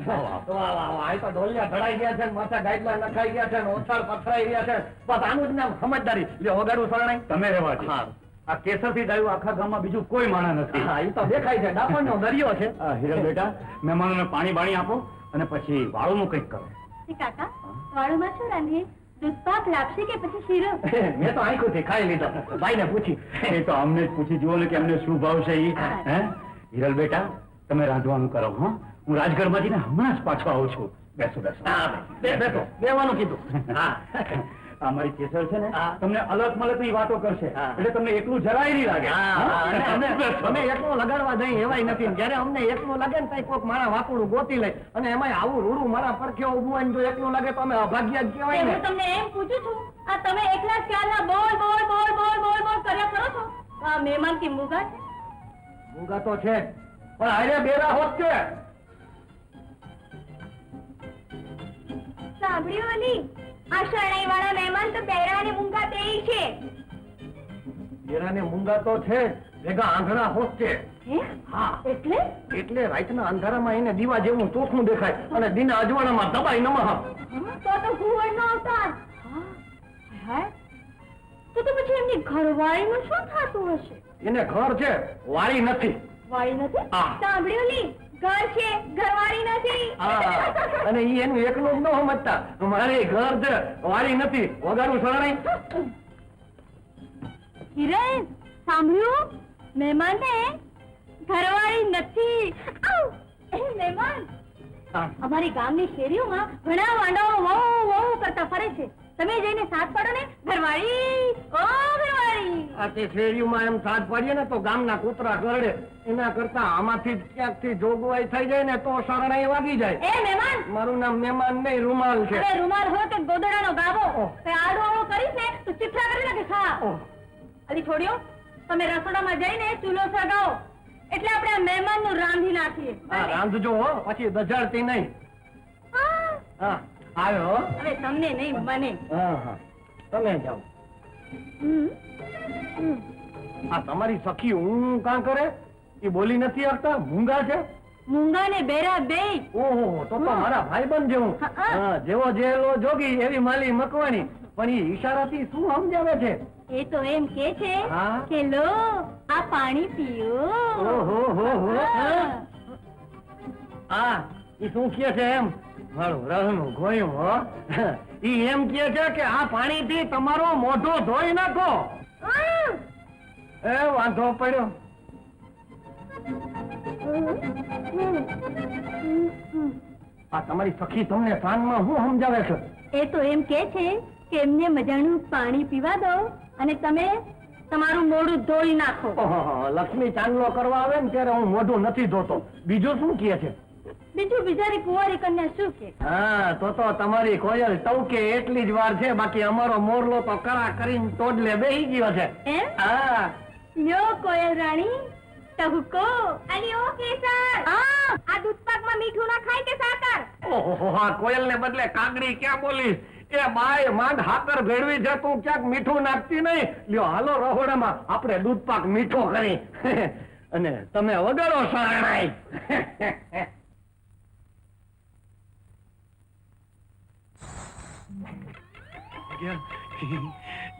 વાહ વાહ વાહ, આ તો ઢોલિયા ઢળાઈ ગયા છે, માથા ગાઈડલા નખાઈ ગયા છે, ઓછાળ પથરાઈ ગયા છે. બસ આનું જ નામ સમજદારી. લ્યો વગાડું શરણાઈ. તમે રહેવા દો. આ કેસરથી ડાયું આખા ગામમાં બીજું કોઈ માણસ નથી. હા, એ તો દેખાય છે, ડાપણનો દરિયો છે. હિરલ બેટા, મહેમાનોને પાણી બાણી આપો અને પછી વાળુનું કંઈક કરો. કાકા, વાળુમાં શું રાંધીએ? દૂધપાક લાપસી કે પછી શીરો? મેં તો આંખોથી ખાઈ લીધો. ભાઈને પૂછી. એ તો અમને જ પૂછી જુઓ ને કે અમને શું ભાવશે ઈ. હે હિરલ બેટા, તમે રાંધવાનું કરો. હા, હું રાજગઢમાંથી ને હમણાં જ પાછો આવું છું. બેસો બેસો. બેસો, બેવાનું કીધું. હા, અમારી કેસર છે ને તમને અલગ મળે તો એ વાતો કરશે, એટલે તમને એકલું જરાય નહીં લાગે. અમે એકલું લગાડવા જઈએ એવાય નથી. જયારે અમને એકલું લાગે ને કઈ કોઈક મારા વાપડું ગોતી લે, અને એમાં આવું રૂડું મારા પડખે ઉભું હોય ને જો એકલું લાગે તો અમે અભાગ્યા જ કહેવાય ને. હું તમને એમ પૂછું છું, આ તમે એકલા ક્યારના બોલ બોલ બોલ બોલ બોલ બોલ કર્યા કરો છો? આ મહેમાન કે મૂગા છે? મૂંગા તો છે જ, પણ હારે બેરા હોત છે. સાંભળ્યું અલી? આ શરણાઈ વાળા મહેમાન તો બેરા અને મૂંગા બેય છે. બેરા ને મૂંગા તો છે જ, ભેગા આંધળા હોત છે. હા, એટલે રાતના અંધારામાં એને દીવા જેવું ચોખ્ખું દેખાય અને દિના અજવાળામાં દબાઈ નમઃ. તો ઘુવડ નો અવતાર. હા, તો પછી એમની ઘરવાળીનું શું થતું હશે? એને ઘર છે, વાળી નથી. વાળી નથી? હા. સાંભળ્યું લી? ઘર છે, ઘરવાળી નથી. અને ઈ એનું એકલું જ ન સમજતા. મારે ઘર છે, વાળી નથી. વગાડું શરણાઈ. હિરેન, સાંભળ્યું? મહેમાન ને ઘરવાળી નથી. મહેમાન, અમારી ગામની શેરીઓમાં ઘણા વાંડાઓ વહુ વહુ કરતા ફરે છે. તમે જઈને સાથ પાડો ને. ઘરવાળી, ઓ ઘરવાળી. આ તે શેરીઓમાં એમ સાથ પાડીએ ને તો ગામના કૂતરા કરડે. એના કરતા આમાંથી ક્યાંકથી જોગવાઈ થઈ જાય ને તો શરણાઈ વાગી જાય. એ મહેમાન, મારું નામ મહેમાન નહીં, રૂમાલ છે. અરે રૂમાલ હોય કે ગોદડાનો ગાબો, આડો આડો કરીશ ને તો ચિઠ્ઠા કરી નાખે. હા, અલી છોડ્યો, તમે રસોડામાં જઈને ચૂલો સળગાવો એટલે આપણે આ મહેમાનનું રાંધી નાખીએ. હા, રાંધજો હો, પછી દજાડતી નહીં. હા, આવ્યો. હવે તમને નહીં, મને. હા હા, તમે જાઓ. આ તમારી સખી હું કાં કરે? એ બોલી નથી આવતા? મૂંગા છે? મૂંગા ને બેરા બેય. ઓહો, તો મારા ભાઈબંધ જેવું. જેવો જેલો જોગી એવી માલી મકવાની. પણ એ ઈશારાથી શું સમજાવે છે? એ તો એમ કે છે કે લો આ પાણી પીઓ. ઓહો હો હો. આ ઈ શું કહે છે એમ? મારું રહનું ગોયું હો. ઈ એમ કહે છે કે આ પાણીથી તમારો મોઢો ધોઈ નાખો. એ વાંધો પડ્યો. આ તમારી સખી તમને કાનમાં શું સમજાવે છે? એ તો એમ કે છે કે એમને મજાનું પાણી પીવા દો અને તમે તમારું મોઢું ધોઈ નાખો. લક્ષ્મી ચાંદલો કરવા આવે ને ત્યારે હું મોઢું નથી ધોતો. બીજું શું કહે છે? બીજું બિચારી કુંવારી કન્યા શું કે? હા, તો તમારી કોયલ ટવકે એટલી જ વાર છે. બાકી અમારો મોરલો તો કરા કરીને ટોડલે બેહી ગયો છે. એમ? હા. લ્યો કોયલ રાણી ટહુકો. અલી ઓ કેસર, આ દૂધપાકમાં મીઠું ના ખાય કે સાકર? ઓહો, હા, કોયલ ને બદલે કાગડી ક્યાં બોલીશ? એ બાય માંડ હાકર ભેળવી છે, તું ક્યાંક મીઠું નાખતી નહીં. લ્યો હાલો રહોડામાં આપણે દૂધપાક મીઠો કરી અને તમે વગાડો શરણાઈ.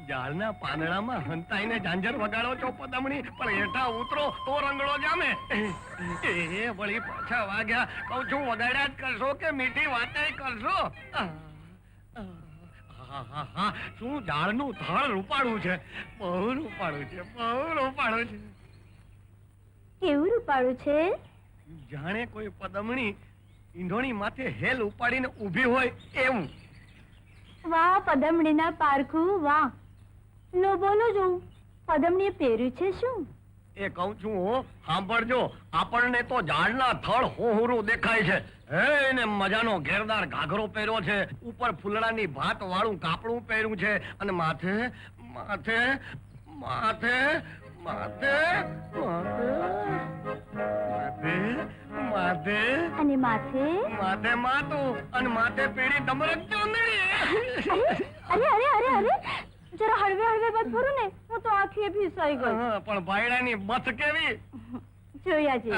ઝાડના પાંદડામાં હંતાઈને ઝાંઝર વગાડો છો પદમણી, પણ હેઠા ઉતરો તો રંગડો જામે. એ વળી પાછા વાગ્યા. કહું છું વગાડ્યા જ કરશો કે મીઠી વાતે કરશો? શું ઝાડનું થળ રૂપાળું છે, બહુ રૂપાળું છે, બહુ રૂપાળું છે. કેવું રૂપાળું છે? જાણે કોઈ પદમણી ઈંધોણી માથે હેલ ઉપાડીને ઊભી હોય એવું. વાહ પદમણીના પારખું, વાહ. લો બોલો જો, પદમણીએ પહેર્યું છે શું? એ કહું છું હો, સાંભળજો. આપણને તો ઝાડના થળ હોહરું દેખાય છે. એને મજાનો ઘેરદાર ઘાઘરો પહેર્યો છે, ઉપર ફૂલડાની ભાત વાળું કાપડું પહેર્યું છે, અને માથે માથે માથે માથે માથે અને માથે માથે માથું, અને માથે પીળી ડમરક ચોંદડી. અરે અરે અરે અરે, જરા હળવે હળવે બસ ફરું ને, હું તો આંખે ભીસાઈ ગઈ. પણ ભાઈડાની બથ કેવી જોયા છે.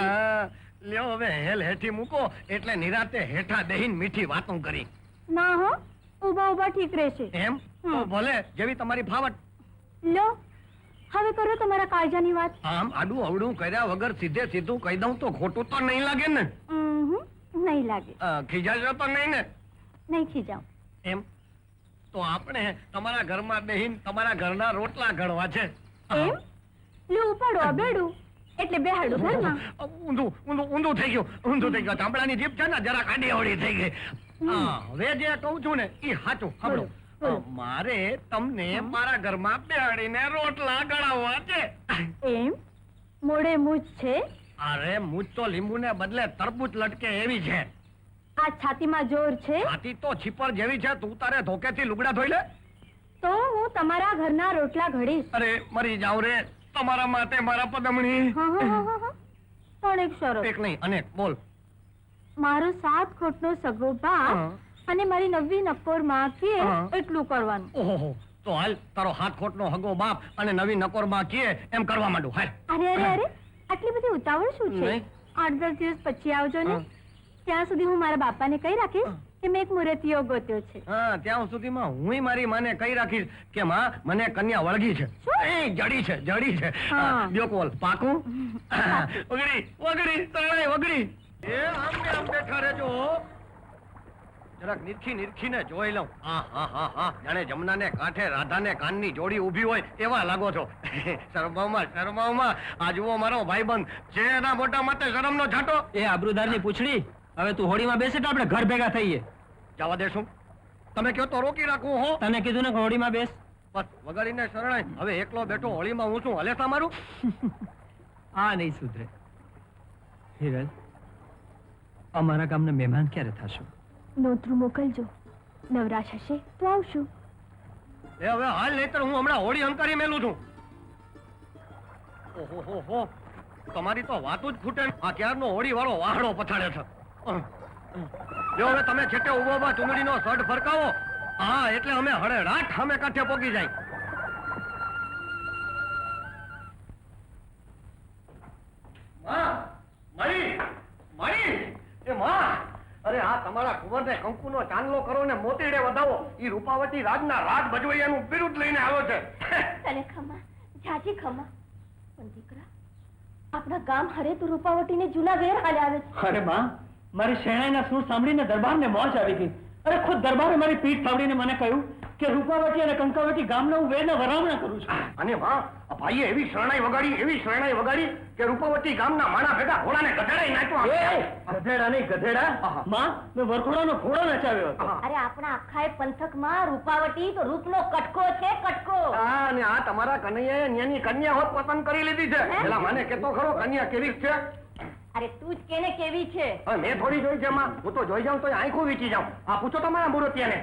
લ્યો હવે હેલ હેઠી મૂકો એટલે નિરાતે હેઠા દહીન મીઠી વાતો કરી. ના હો, ઊભા ઊભા ઠીક રહેશે. એમ તો ભલે, જેવી તમારી ફાવટ. લો, હવે કરો તમારા કાળજાની વાત. આમ આડું અવડું કર્યા વગર સીધે સીધું કહી દઉં તો ખોટું તો નહીં લાગે ને? નહીં લાગે. ખીજાશો તો નહીં ને? નહીં ખીજાવ. એમ તો આપણે તમારા ઘરમાં બેહીન તમારા ઘરના રોટલા ઘડવા છે. એમ? લો, ઉપાડો આ બેડું એટલે બેહાડું ઘરમાં. ઊંધું ઊંધું ઊંધું થઈ ગયું. ચામડાની જીભ છે ને જરા કાઢી હવળી થઈ ગઈ. હવે જે કહું છું ને એ સાચું સાંભળો. મારે તમને મારા ઘરમાં બેહાડીને રોટલા ગળાવવા છે. એમ? મોઢે મૂછ છે? અરે મૂછ તો લીંબુને બદલે તરબૂચ લટકે એવી છે. આ છાતીમાં જોર છે? છાતી તો છીપર જેવી છે. તું તારે ધોકેથી લુગડા ધોઈ લે. તો હું તમારા ઘરના રોટલા ઘડીશ. અરે મરી જાવ રે, તમારા માટે મારા પદમણી. પણ એક શરત. એક નહીં અનેક બોલ. મારો 7 ખોટનો સગો બાપ અને મારી 9વી નક્કોર માં કે એટલું કરવાનું. ઓહો, તો હાલ તારો 7 ખોટનો હગો બાપ અને 9વી નકોર માં કીએ એમ કરવા માંડું. હાલ. અરે અરે અરે, આટલી બધી ઉતાવળ શું છે? નહીં. 8-10 દિવસ પછી આવજો ને. ત્યાં સુધી હું મારા બાપાને કહી રાખીશ કે મેં એક મુરતિયો ગોત્યો છે. હા, ત્યાં સુધીમાં હું મારી માને કહી રાખીશ કે માં મને કન્યા વળગી છે. એ જડી છે, જડી છે. લ્યો કોલ પાકું. વગડી વગડી તળાઈ વગડી. એ આમ ને આમ બેઠા રહેજો. જરાક નિરખીને જોઈ લઉં. હા, જાણે જમનાને કાંઠે રાધાને કાનની જોડી ઊભી હોય એવા લાગો છો. શરમાવમાં આ જુઓ મારો ભાઈબંધ છે, એના મોટા માટે શરમનો છાંટો. એ આબરૂદારની પૂછડી, હવે તું હોળીમાં બેસે તો આપણે ઘર ભેગા થઈએ. જવા દેશું? તમે કહો તો રોકી રાખું હો. તને કીધું ને કે હોળીમાં બેસ. બસ વગાડીને શરણાઈ. હવે એકલો બેઠો હોળીમાં હું શું હલે તમારું? આ નહીં સુધરે. હિરલ, અમારા ગામના મહેમાન ક્યારે થશો? નોતરું મોકલજો. નવરાશ હશે તો આવશું. એ હવે હાલ નહીતર હું હમણાં હોળી હંકારી મેલું છું. ઓહો, તમારી તો વાતું જ ખૂટે. આ ક્યારનો હોળી વાળો વાહડો પછાડે છે. જો હવે તમે છેટે ઉભો ચુંદડીનો શર્ટ ફરકાવો. હા, એટલે અમે હળે રાત સામે કાંઠે પોકી જાય. અરે આ તમારા કુંવરને કંકુનો ચાંદલો કરો ને મોતીડે વધાવો. ઈ રૂપાવતી રાજના રાજ ભજવૈયાનું બિરુદ લઈને આવ્યો છે. તને ખમા, જાજી ખમા. પણ દીકરા, આપણા ગામ હરે તો રૂપાવટીને જૂના વેર હાલે આવે છે. અરે માં, મારી શેણાઈના સૂર સાંભળીને દરબારને મોજ આવી ગઈ. અરે ખુદ દરબારે મારી પીઠ થાબડીને મને કહ્યું કે રૂપાવટી અને કંકાવટી ગામના હું વેરના વરામણા કરું છું. અને આ ભાઈએ એવી શરણાઈ વગાડી કે રૂપાવટી ગામના માણા ભેગા ઘોડાને ગધેડાઈ નાખ્યો. ગધેડા નહીં ગધેડા. માં, મેં વરઘોડાનો ઘોડો નચાવ્યો હતો. અરે આપણા આખા પંથકમાં રૂપાવટી તો રૂપનો કટકો છે, કટકો. અને આ તમારા કનૈયાએ ન્યાની કન્યા હોત પસંદ કરી લીધી છે. પેલા મને કેતો ખરો કન્યા કેવી છે? અરે તું જ કેને કેવી છે? હવે મેં થોડી જોઈ છે માં. હું તો જોઈ જાઉં તો આંખું વીચી જાઉં. આ પૂછો તમારા મૂર્તિયાને.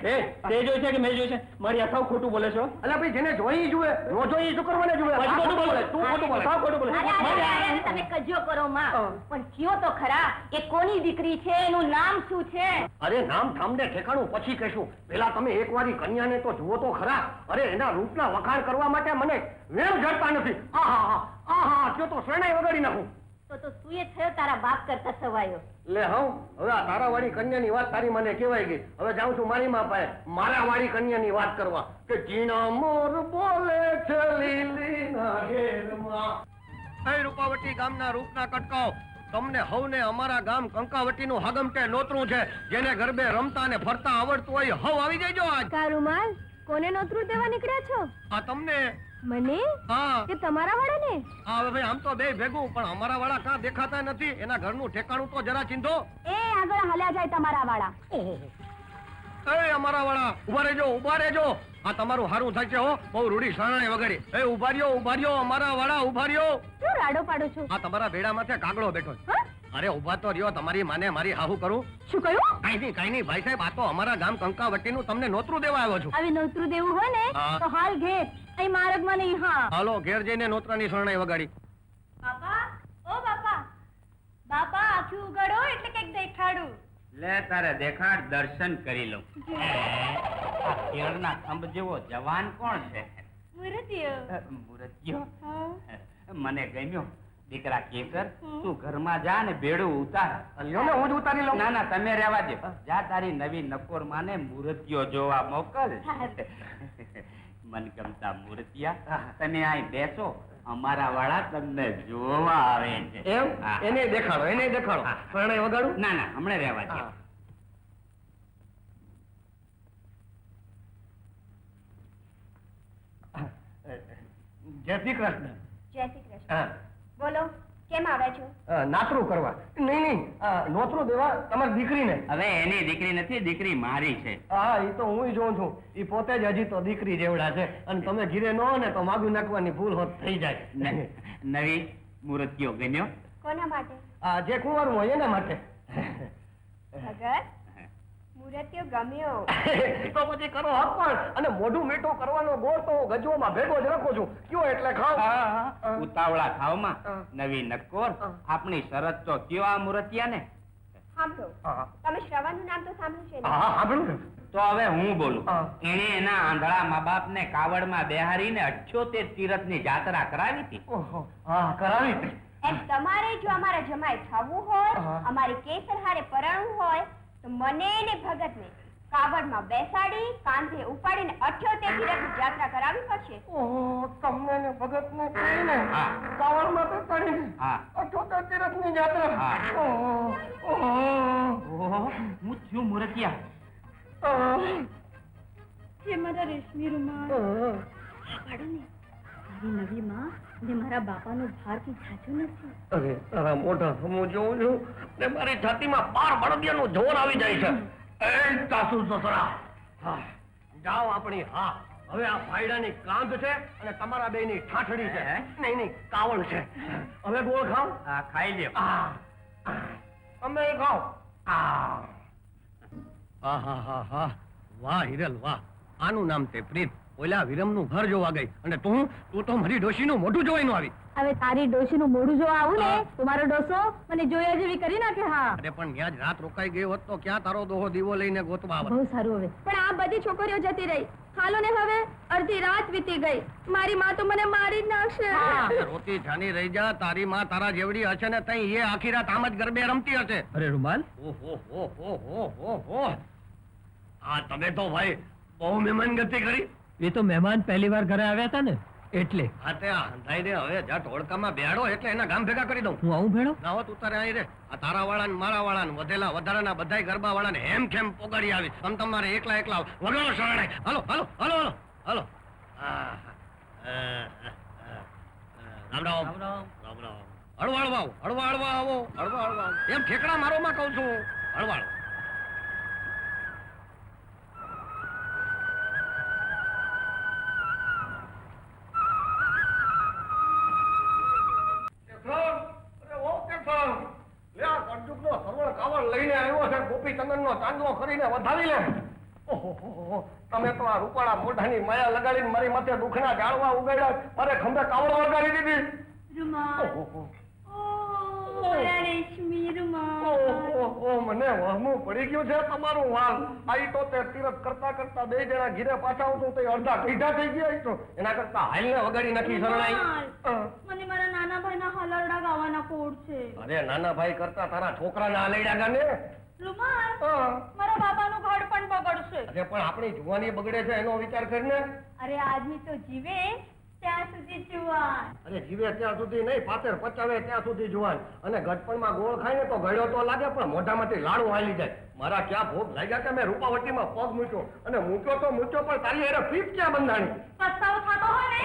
તે જોઈ છે કે મેં જોઈ છે? મારી અસાવ ખોટું બોલે છો. અલ્યા ભાઈ, જેને જોઈ જુએ, નો જોઈ શું કરવાને જુએ? પછી ખોટું બોલે. તું ખોટું બોલે. સાવ ખોટું બોલે. અરે, તમે કજ્જો કરો માં. પણ કયો તો ખરા, એ કોની દીકરી છે? એનું નામ શું છે? અરે નામ ઠામને ઠેકાણું પછી કહેશું. પેલા તમે એકવારી કન્યાને તો જુઓ તો ખરા. અરે એના રૂપના વખાણ કરવા માટે મને વેણ જડતા નથી. આહા, જો તો શરણાઈ વગાડી નાખું. તો સુએ થયો તારા બાપ કરતા સવાયો. લે હવે આ તારા વાળી કન્યાની વાત તારી મને કહેવાય ગઈ. હવે જાઉં છું મારી માં પાસે મારા વાળી કન્યાની વાત કરવા કે જીણા મોર બોલે છે લીલીના ઘેરમાં. એ રૂપાવટી ગામના રૂપના કટકાઓ, તમને હવને અમારા ગામ કંકાવટીનું હાગમટે નોતરું છે. જેને ગરબે રમતા ને ફરતા આવડતું હોય હવ આવી જજો આજ. કારુમાલ, કોને નોતરું દેવા નીકળ્યા છો? આ તમને. મને? હા, કે તમારા વાળાને? હા હવે ભાઈ, આમ તો બે ભેગું, પણ અમારા વાળા કાં દેખાતા નથી? એના ઘરનું ઠેકાણું તો જરા ચીંધો. એ આગળ હાલ્યા જાય તમારા વાળા. ઓહો, એ અમારા વાળા ઉભા રહેજો. આ તમારું હારું થાય છે હો. બહુ રૂડી શરણાઈ વગાડી. એ ઉભા રહ્યો અમારા વાળા, ઉભા રહ્યો. શું રાડો પાડો છો? આ તમારા બેડા માથે કાગડો બેઠો છે. અરે ઉભા તો રહ્યો. તમારી માને મારી હાહુ કરું. શું કહ્યું? કઈ નહીં ભાઈ સાહેબ, આ તો અમારા ગામ કંકાવટીનું તમને નોતરું દેવા આવ્યો છું. હવે નોતરું દેવું હોય ને હા. તો હાલ ઘેર, અહીં માર્ગમાં નહીં. હા, હાલો ઘેર જઈને નોતરાની શરણાઈ વગાડી. બાપા, ઓ બાપા, બાપા આખી ઉગાડો એટલે કંઈક દેખાડું. લે તારે દેખાડ, દર્શન કરી લઉં. આ કેળના ખંભ જેવો જવાન કોણ છે? મુરતિયો. મૂર્તિયો હા. મને ગમ્યો. દીકરા કેસર તું ઘરમાં જા ને બેડું ઉતાર. લ્યો ને હું જ ઉતારી લઉં. ના ના તમે રહેવા દે. જા તારી નવી નકોર માને મૂર્તિઓ જોવા મોકલ. મનગમતા મૂર્તિયા તમે અહીં બેસો, અમારા વાળા તમને જોવા આવે છે. એમ હા. એને દેખાડો, એને દેખાડો. હા. શરણાઈ વગાડું. ના ના હમણાં રહેવા દે. હા. જય શ્રી કૃષ્ણ. જય શ્રી કૃષ્ણ. હા. બોલો કેમ આવ્યા છો? નાતરું કરવા. નહીં નોતરું દેવા તમારી દીકરીને. હવે એની દીકરી નથી, દીકરી મારી છે. હા એ તો હું જોઉં છું. એ પોતે જ હજી તો દીકરી જેવડા છે અને તમે ઘીરે ન હો ને તો માગું નાખવાની ભૂલ હોત થઈ જાય. નવી મૂર્તિઓ ગમ્યો? કોના માટે? જે કુંવારું હોય એના માટે. ભગત મૂર્તિઓ ગમ્યો. તો પછી કરો અર્પણ અને મોઢું મીઠું કરવાનો ગોળ તો હું ગજવામાં ભેગો જ રાખું છું. કયો એટલે ખાવ. ઉતાવળા થાવમાં હા. નવી નકોર આપણી શરત તો કયો આ મૂર્તિયા ને. સાંભળો, હા. તમે શ્રવણનું નામ તો સાંભળ્યું છે ને? હા સાંભળું ને. તો હવે હું બોલું. હા. એણે એના આંધળા મા બાપ ને કાવડમાં બેહારીને 78 તીરથની જાત્રા કરાવી હતી. ઓહો, હા કરાવી હતી. એમ તમારે જો અમારા જમાઈ થવું હોય, હા. અમારી કેસર હારે પરણવું હોય તો મને ને ભગતને કાવડમાં બેસાડી કાંધે ઉપાડીને 78 તીરથની જાત્રા કરાવવી પડશે. ઓહો, તમને ને ભગતને કહીને હા. કાવડમાં બેસાડીને હા. 78 તીરથની જાત્રા. હા. ઓહો, ઓહો. ઓહો, હું થયું મૂર્તિયા. જે મારા રેશમી રૂમાલ પાડો ને, મારી નવી માં ને મારા બાપાનો ભાર કઈ સાચું નથી. અરે તારા મોઢા હું જોઉં છું ને મારી છાતીમાં 12 બળદિયાનું જોર આવી જાય છે. એ સાસુ સસરા, હા જાઓ આપણી. હા હવે આ ફાયડાની કાંધ છે અને તમારા બેયની ઠાઠડી છે. નહીં કાવડ છે. હવે ગોળ ખાઓ. હા ખાઈ લ્યો. તમે ખાઓ. હા વાહ હિરલ વાહ, આનું નામ તે પ્રીત. ઓલા વિરમનું ઘર જોવા ગઈ અને તું તો મારી ડોશીનું મોઢું જોઈને આવી. હવે તારી ડોશીનું મોઢું જોવા આવું ને હા. તો મારો ડોસો મને જોયા જેવી કરી નાખે. હા અરે પણ ત્યાં જ રાત રોકાઈ ગઈ હોત તો ક્યાં તારો દોહો દીવો લઈને ગોતવા આવત. બહુ સારું. હવે પણ આ બધી છોકરીઓ જતી રહી. હાલો ને હવે અડધી રાત વીતી ગઈ. મારી માં તો મને મારી જ નાખશે. રોતી જાની રહી જા. તારી માં તારા જેવડી હશે ને તઈ એ આખી રાત આમ જ ગરબે રમતી હશે. અરે રૂમાલ, ઓહો હા તમે તો ભાઈ બહુ મહેમાન ગતિ કરી. એ તો મહેમાન પહેલી વાર ઘરે આવ્યા હતા ને એટલે. હા તે આ હંધાઈ દે હવે. જા ઢોળકામાં બેહાડો એટલે એના ગામ ભેગા કરી દઉં. હું આવું ભેળો? ના હોત ઉતારે અહીં રે. આ તારા વાળા ને મારા વાળા ને વધેલા વધારાના બધાય ગરબા વાળા ને હેમ ખેમ પોગાડી આવી. તમારે એકલા વગાડો શરણાઈ. હાલો હાલો હાલો હાલો હાલો. રામ રામ રામ રામ. હળવા હળવા આવો, હળવા હળવા આવો, હળવા હળવા આવો. એમ ઠેકડા મારો માં કહું છું. હળવા હળવા. લઈને આવ્યો છે. ગોપીચંદન નો ચાંદલો કરીને વધાવી લે. ઓહો, તમે તો આ રૂપાળા મોઢાની માયા લગાડીને મારી માથે દુખના જાળવા ઉગાડ્યા. મારે ખંભે કાવડો વગાડી દીધી. રૂમાલ. ઓહો, મારા રેશમી રૂમાલ. ઓહો, મને વહમું પડી ગયું છે તમારું વાલ. આઈ તો તે તીરથ કરતા કરતા બે જણા ઘીરે પાછા આવતું તે અડધા કઈઢા થઈ ગયા. તો એના કરતા હાલને વગાડી નાખી શરણાઈ. મને મારા નાના ભાઈના હલરડા ગાવાના કોડ છે. અરે નાના ભાઈ કરતા તારા છોકરાના આલેડા ગાને. રૂમાલ, હા. મારા બાપાનું ઘર પણ બગડશે. અરે પણ આપણી જુવાની બગડે છે એનો વિચાર કરીને. અરે આદમી તો જીવે ત્યાં સુધી જુવાન. અરે જીવે ત્યાં સુધી નહીં, પાતર પચાવે ત્યાં સુધી જુવાન. અને ગટપણમાં ગોળ ખાય ને તો ગળ્યો તો લાગે પણ મોઢામાંથી લાડુ હાલી જાય. મારા ક્યાં ભોગ લાગ્યા કે મેં રૂપાવટીમાં પગ મૂક્યો અને મૂક્યો તો મૂક્યો પણ તારી એને ફીટ ક્યાં બંધાણી. પસ્તાવો થતો હોય ને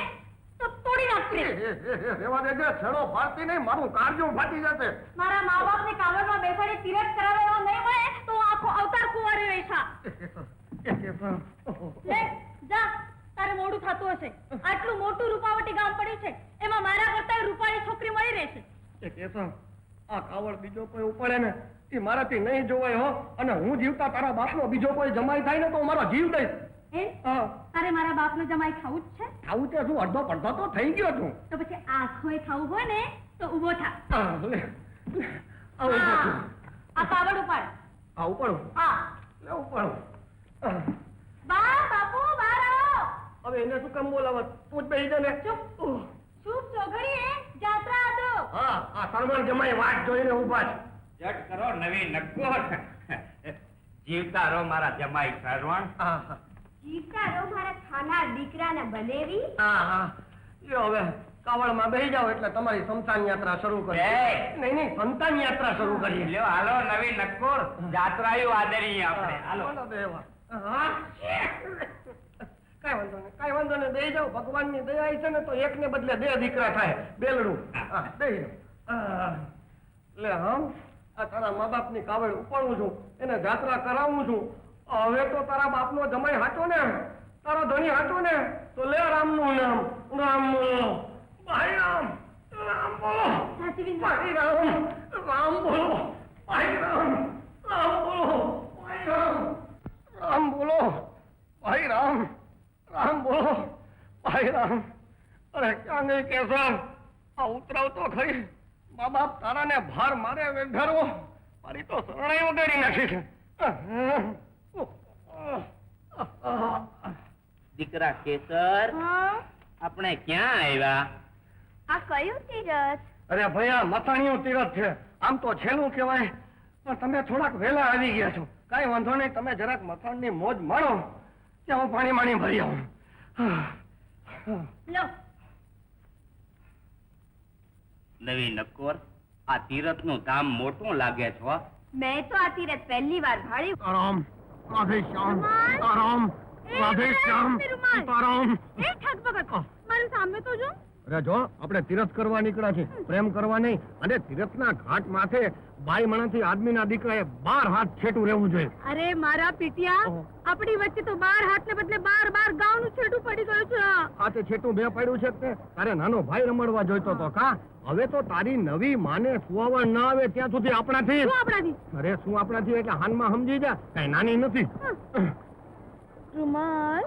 તો તોડી નાખશે. રેવા દેજે, છેડો ફાડતી નહીં, મારું કાળજું ફાટી જશે. મારા મા બાપને કાવડમાં બેસાડી તીરથ કરાવવાનો નહીં મળે તો હું આખો અવતાર કુંવારી રહીશા. લે જા, તારે મોડું થતું હશે. આટલું મોટું રૂપાવટી ગામ પડ્યું છે, એમાં મારા કરતા રૂપાળી છોકરી મળી રહેશે. આ કાવડ બીજો કોઈ ઉપાડે ને એ મારાથી નહીં જોવાય હો. અને હું જીવતા તારા બાપનો બીજો કોઈ જમાઈ થાય ને તો મારો જીવ દઈશ. તારે મારા બાપનો જમાઈ ખાવું જ છે? ખાવું છે શું? અડધો પડધો તો થઈ ગયો છું. તો પછી આંખોય ખાવું હોય ને તો ઊભો થા. આવું આ કાવડ ઉપાડ. ઉપાડું. હા. લે ઉપાડું. બા બાપુ બહાર આવો. હવે એને શું કામ બોલાવત? તું જ બેસી જા ને. ચૂપ. ચૂપ ચોઘડીએ જાત્રા હતો. હા આ સરવણ જમાઈ વાટ જોઈને ઊભા છે. જટ કરો નવી નક્કોર. જીવતા રહો મારા જમાઈ સરવણ. હા હા જીવતા રહો મારા ખાના દીકરાના બનેવી. હા હા લ્યો હવે કાવળમાં બેસી જાઓ એટલે તમારી સંતાન યાત્રા શરૂ કરીએ. એ! નહીં સંતાન યાત્રા શરૂ કરીએ. લ્યો હાલો નવી નક્કોર. જાત્રાયું આદરીએ આપણે. હાલો. બોલો દેવા. હા કાંઈ વાંધો નહીં બેસી જાઓ. ભગવાનની દયા છે ને તો એકને બદલે 2 દીકરા થાય. બેલડું હા બેસી જાઓ. લે હમ આ તારા મા બાપની કાવડ ઉપાડું છું, એને જાત્રા કરાવું છું. હવે તો તારા બાપનો જમાઈ હાચો ને, તારો ધણી હાચો ને, તો લે રામનું નામ. રામ બોલો ભાઈ રામ. રામ બોલો ભાઈ રામ. રામ બોલો ભાઈ રામ. રામ બોલો ભાઈ રામ. રામ બોલો ભાઈ રામ. રામ બોલો ભાઈ રામ. અરે ક્યાં ગઈ કેસર? આ ઉતરાવ તો ખરી. મા બાપ તારાને ભાર મારે વેઘારવો, મારી તો શરણાઈ વગાડી નાખી છે. દીકરા કેસર, આપણે ક્યાં આવ્યા? આ કયું તીરથ? અરે ભાઈ આ મથાણીયું તીરથ છે. આમ તો છેલ્લું કહેવાય, પણ તમે થોડાક વહેલા આવી ગયા છો. કાંઈ વાંધો નહીં, તમે જરાક મથાણની મોજ માણો ત્યાં હું પાણી માણી ભરી આવું. લો નવી નક્કોર, આ તીરથનું ધામ મોટું લાગે છે હો. મેં તો આ તીરથ પહેલી વાર ભાળ્યું. આરામ રાધે શ્યામ. રૂમાલ? આરામ રાધે શ્યામ. રૂમાલ? આરામ. એ ઠગ ભગત મારું સામે તો જો. અરે જો આપણે તીરથ કરવા નીકળ્યા છે, પ્રેમ કરવા નહીં. અને તીરથના ઘાટ માથે બાઈ મણાથી આદમીના દીકરાએ 12 હાથ છેટું રહેવું જોઈએ. અરે મારા પીટિયા, ઓહો. આપણી વચ્ચે તો 12 હાથ ને બદલે 12 ગાઉનું છેટું પડી ગયું છે. આ તે છેટું 2 પડ્યું છે તે તારે નાનો ભાઈ રમડવા જોઈતો તો કા? હવે તો તારી નવી માને સુવાવણ ના આવે ત્યાં સુધી આપણાથી. શું આપણાથી? અરે શું આપણાથી એટલે હાનમાં સમજી જા, કઈ નાની નથી. રૂમાલ,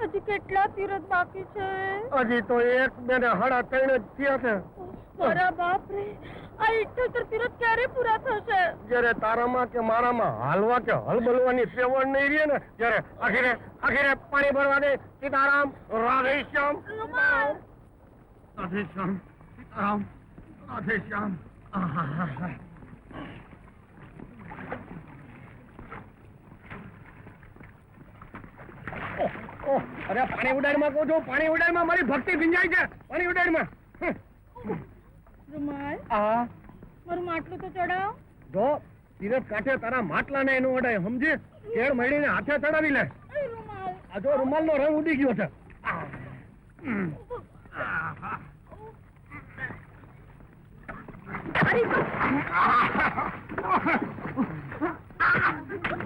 હજી કેટલા તીરથ બાકી છે? હજી તો 1, 2 ને 3.5 જ થયા છે. મારા બાપ રે, આ 78 તીરથ ક્યારે પૂરા થશે? જયારે તારામાં કે મારામાં હાલવા કે હલબલવાની સેવણ નહીં રહે ને ત્યારે આખીરે પાણી ભરવા દે. સીતારામ રાધે શ્યામ. રૂમાલ, રાધે શ્યામ. સીતારામ રાધે શ્યામ. અરે પાણી ઉડાડમાં કહું છું, પાણી ઉડાડમાં મારી ભક્તિ ભીંજાય છે. પાણી ઉડાડમાં. રૂમાલ, આ મારું માટલું તો ચડાવ. જો તીરથ કાંઠે તારા માટલા ને એનું અડાય સમજી. કેળ મળીને હાથે ચડાવી લે. અરે રૂમાલ, આ જો રૂમાલ નો રંગ ઉડી ગયો છે.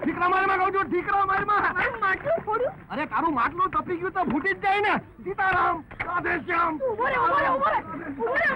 ઠીકરા મારમાં કહું છું, ઠીકરા મારમાં. મારું માટલું ફોડ્યું. અરે તારું માટલું તપી ગયું તો ફૂટી જ જાય ને. સીતારામ રાધે શ્યામ. ઉભો રે, ઉભો રે, ઉભો રે, ઉભો રે.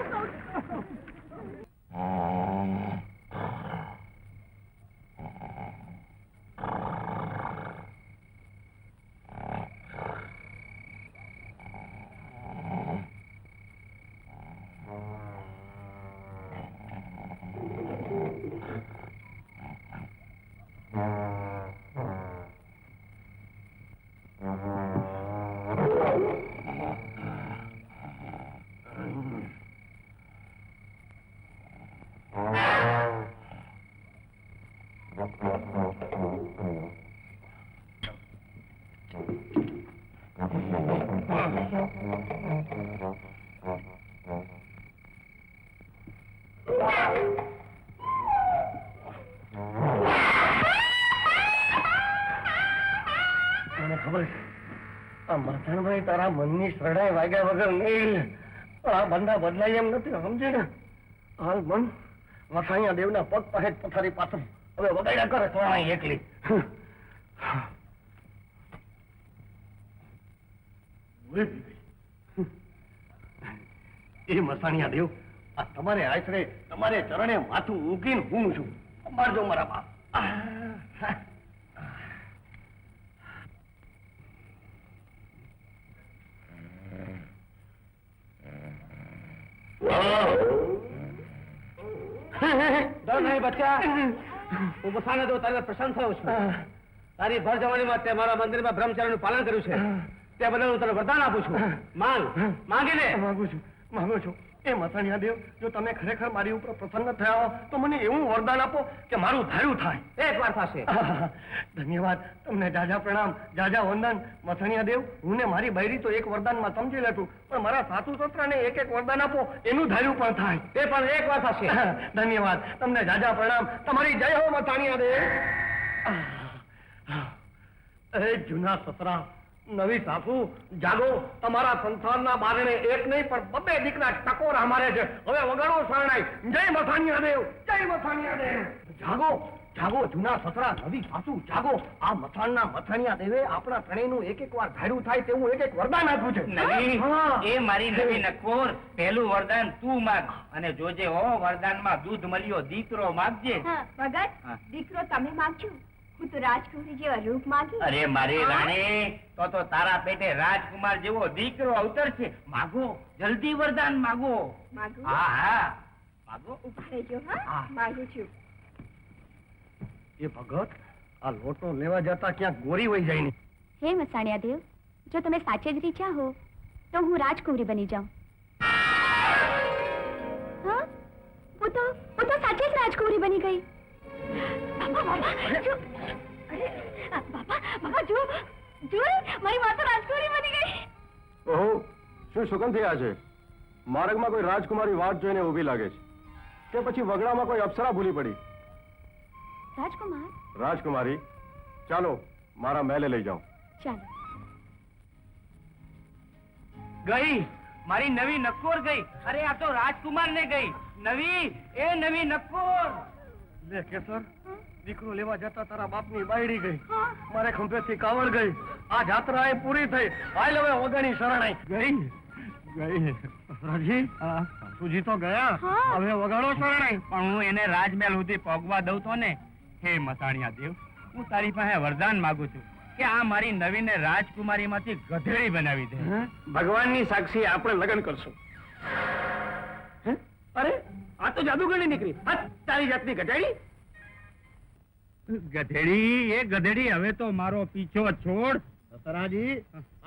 મને ખબર છે આ માથાણભાઈ તારા મનની શરણાઈ વાગ્યા વગર નહીં. આ બંદા બદલાય એમ નથી સમજે ને. હાલ મન વસાણિયા દેવના પગ પાસે જ પથારી પાથર. હવે વગાડ્યા કરે શરણાઈ એકલી. એ મસાણિયા દેવ, આ તમારે આશરે તમારે ચરણે માથું ઊંઘીને હું છું. મારજો મારા બાપ. ડર નહીં બચ્ચા, હું બસાને તો તારી પ્રસન્ન થયો છું. તારી ભર જવાનીમાં તે મારા મંદિરમાં બ્રહ્મચર્યનું પાલન કર્યું છે તે બદલ હું તને વરદાન આપું છું. માંગ, માંગી લે. માંગુ છું. એ મથાણિયા દેવ, જો તમે ખરેખર મારી ઉપર પ્રસન્ન થયા હો તો મને એવું વરદાન આપો કે મારું ધાર્યું થાય. એક વાર થશે. ધન્યવાદ, તમને જાજા પ્રણામ, જાજા વંદન. મથાણિયા દેવ, હું ને મારી બૈરી તો એક વરદાનમાં સમજી લેતું, પણ મારા સાસુ સસરાને એક એક વરદાન આપો એનું ધાર્યું પણ થાય. એ પણ એક વાર થશે. ધન્યવાદ, તમને જાજા પ્રણામ. તમારી જય હો મથાણિયા દેવ. એ જૂના સસરા, નવી સાસુ, જાગો. તમારા સંસારના બારણે એક નહીં પણ બબ્બે દીકરા ટકોરા મારે છે. હવે વગાડો શરણાઈ. જય મથાણિયા દેવ, જય મથાણિયા દેવ. જાગો, જાગો જૂના સસરા, નવી સાસુ, જાગો. આ મથાણના મથાણિયા દેવે આપણા ત્રણેયનું એક એક વાર ધાર્યું થાય તેવું એક એક વરદાન આપ્યું છે. નવી, હા. એ મારી નવી નકોર, પહેલું વરદાન તું માગ અને જોજે હો વરદાનમાં દૂધ મળ્યો દીકરો માગજે. હા, ભગત, હા. દીકરો તમે માંગજો, હું તો રાજકુમારી જેવા રૂપ માંગી. અરે મારી રાણી, તો તારા પેટે રાજકુમાર જેવો દીકરો અવતરશે. માગો, જલ્દી વરદાન માગો. માંગુ? હા હા, માગો. ઉભા રહેજો. હા, હા. માંગુ છું. એ ભગત, આ લોટો લેવા જતા ક્યાંક ગોરી વહી જાય ને. હે મસાણિયા દેવ, જો તમે સાચે જ રીચ્યા હો તો હું રાજકુમારી બની જાઉં. હા, હું તો સાચે જ રાજકુમારી બની ગઈ. બાબા, બાબા, જો. અરે, બાબા, જો, મારી માતા રાજકુમારી બની ગઈ. ઓહો, શું શુકન થયા છે? માર્ગમાં કોઈ રાજકુમારી વાટ જોઈને ઊભી લાગે છે કે પછી વગડામાં કોઈ અપ્સરા ભૂલી પડી? રાજકુમાર? રાજકુમારી, ચાલો મારા મહેલે લઈ જાઓ. ચાલો. ગઈ મારી નવી નકોર ગઈ. અરે આ તો રાજકુમાર ને ગઈ. નવી, એ નવી નકોર. લે કેસર, દીકરો લેવા જતા તારા બાપની બાયડી ગઈ. હા. મારે ખંભેથી કાવડ ગઈ. આ જાત્રા એ પૂરી થઈ. હાલ હવે વગાની શરણાઈ. ગઈ સસરાજી, સાસુજી તો ગયા. હા. હવે વગાડો શરણાઈ. પણ હું એને રાજમહેલ સુધી પહોંચવા દઉં તો ને. હે મથાણિયા દેવ, હું તારી પાસે વરદાન માંગુ છું કે આ મારી નવીને રાજકુમારીમાંથી ગધેડી બનાવી દે. ભગવાનની સાક્ષી આપણે લગ્ન કરશું. હે? અરે આ તો જાદુગરની નીકળી. આ તારી જાતની ગધેડી. ગધેડી, એ ગધેડી હવે તો મારો પીછો છોડ. સસરાજી,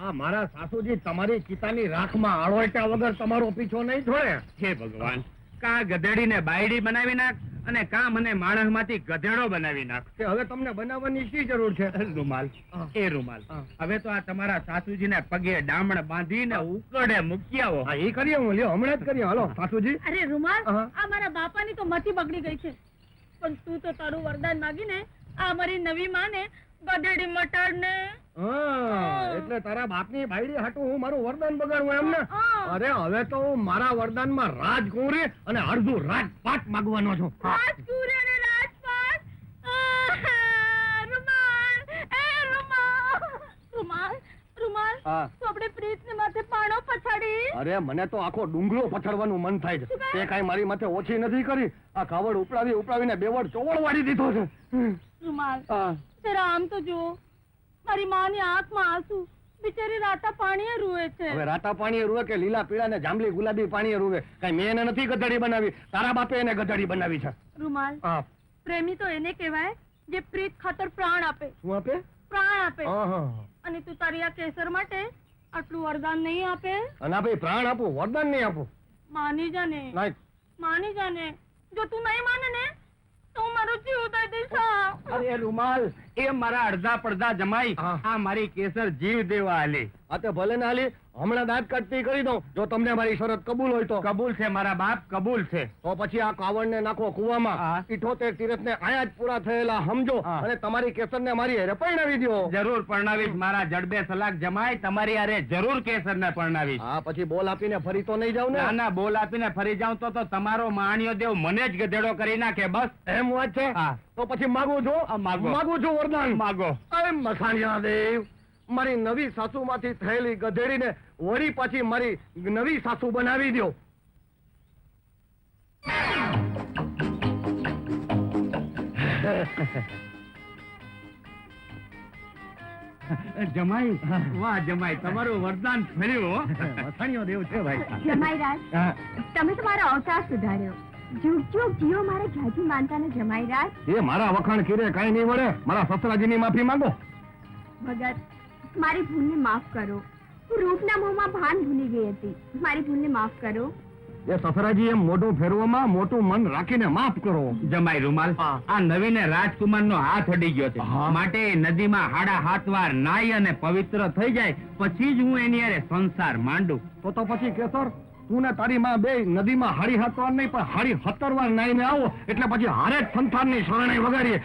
આ મારા સાસુજી તમારી ચિતાની રાખમાં આળોટ્યા વગર તમારો પીછો નહીં છોડે. હે ભગવાન, કા ગધેડીને બાયડી બનાવી નાખ અને કા મને માણસમાંથી ગધેડો બનાવી નાખ. કે હવે તમને બનાવવાની શી જરૂર છે? રૂમાલ, હા. એ રૂમાલ. હા. હવે તો આ તમારા સાસુજીને પગે ડામણ બાંધીને ઉકળે મૂકી આવો. હા, એ કરીએ હું લ્યો, હમણાં જ કરીએ. હાલો સાસુજી. અરે રૂમાલ, હા. આ મારા બાપાની તો મતી બગડી ગઈ છે, પણ તું તો તારું વરદાન માગીને આ મારી નવી માને ગધેડી મટાડ ને. હા, એટલે તારા બાપની બાયડી હાટું હું મારું વરદાન બગાડું એમ ને? હા. અરે હવે તો હું મારા વરદાનમાં રાજકુમારી અને અડધું રાજપાટ માંગવાનો છું. રાજકુમારી અને રાજપાટ. રૂમાલ, એ રૂમાલ, રૂમાલ. હા. તો આપણે પ્રીતને માથે પાણો પછાડી. અરે મને તો આખો ડુંગરો પછાડવાનું મન થાય છે. શું કહે? તે કાંઈ મારી માથે ઓછી નથી કરી. આ કાવડ ઉપડાવીને બેવડ ચોવડ વાળી દીધો છે. રૂમાલ, હા. જરા આમ તો જુઓ, મારી માની આંખમાં આંસુ, બિચારી રાતા પાણીએ રૂએ છે. હવે રાતા પાણીએ રૂવે કે લીલા પીળા ને જાંબલી ગુલાબી પાણીએ રૂવે? કઈ મેં એને નથી ગધેડી બનાવી, તારા બાપે એને ગધેડી બનાવી છે. રૂમાલ, હા. પ્રેમી તો એને કહેવાય જે પ્રીત ખાતર પ્રાણ આપે. શું આપે? પ્રાણ આપે. હા. અને તું તારી આ કેસર માટે આટલું વરદાન નહીં આપે? અને ભાઈ પ્રાણ આપું, વરદાન નહીં આપું. માની જાને, નહીં. માની જાને. જો તું નહીં માને ને તો હું મારો જીવ દઈ દઈશ. હા. અરે રૂમાલ, એ મારા અડધા પડધા જમાઈ હા. આ મારી કેસર જીવ દેવા આલી. આ તે ભલે ના હાલી, હમણાં દાંત કાઢતી કરી દઉં જો તમને મારી શરત કબૂલ હોય તો. કબૂલ છે મારા બાપ, કબૂલ છે. તો પછી આ કાવડને નાખો કુવામાં. હા. 78 તીરથને આયા જ પૂરા થયેલા સમજો હા. અને તમારી કેસરને મારી હારે પરણાવી દ્યો. જરૂર પરણાવીશ મારા જડબે સલાક જમાઈ, તમારી હારે જરૂર કેસરને પરણાવીશ. હા, પછી બોલ આપીને ફરી તો નહીં જાવ ને? ના ના, બોલ આપીને ફરી જાઉં તો તમારો માણ્યો દેવ મને જ ગધેડો કરી નાખે. બસ એમ વાત છે? હા. તો પછી માગું છું. માગું છું વરદાન. માગો. અરે મસાણિયા દેવ, મારી નવી સાસુમાંથી થયેલી ગધેડીને વળી પાછી મારી નવી સાસુ બનાવી દ્યો. જમાઈ, વાહ જમાઈ, તમારું વરદાન ફર્યું. મસાણિયો દેવ છે ભાઈ. જમાઈરાજ, તમે તો મારો અવતાર સુધાર્યો. જુગ જુગ જીવો મારે ઘાજી માનતા ને જમાઈરાજ. એ મારા વખાણ કીરે કઈ નહીં વળે. મારા સસરાજીની માફી માંગો. ભગત, મારી ભૂલને માફ કરો. હું રૂપના મોહમાં ભાન ભૂલી ગઈ હતી. મારી ભૂલને માફ કરો. એ સસરાજી એમ મોઢું ફેરવામાં મોટું મન રાખીને માફ કરો. જમાઈ રૂમાલ, હા. આ નવીને રાજકુમારનો હાથ અડી ગયો છે. હા. માટે નદીમાં હાડા હાથ વાર નાઈ અને પવિત્ર થઈ જાય પછી જ હું એની હારે સંસાર માંડું. તો પછી કેસર તું ને તારી માં બે નદીમાં હાડી 7 વાર નહીં પણ હાડી 17 વાર નાઈને આવો એટલે પછી હારે જ સંસારની શરણાઈ વગાડીએ.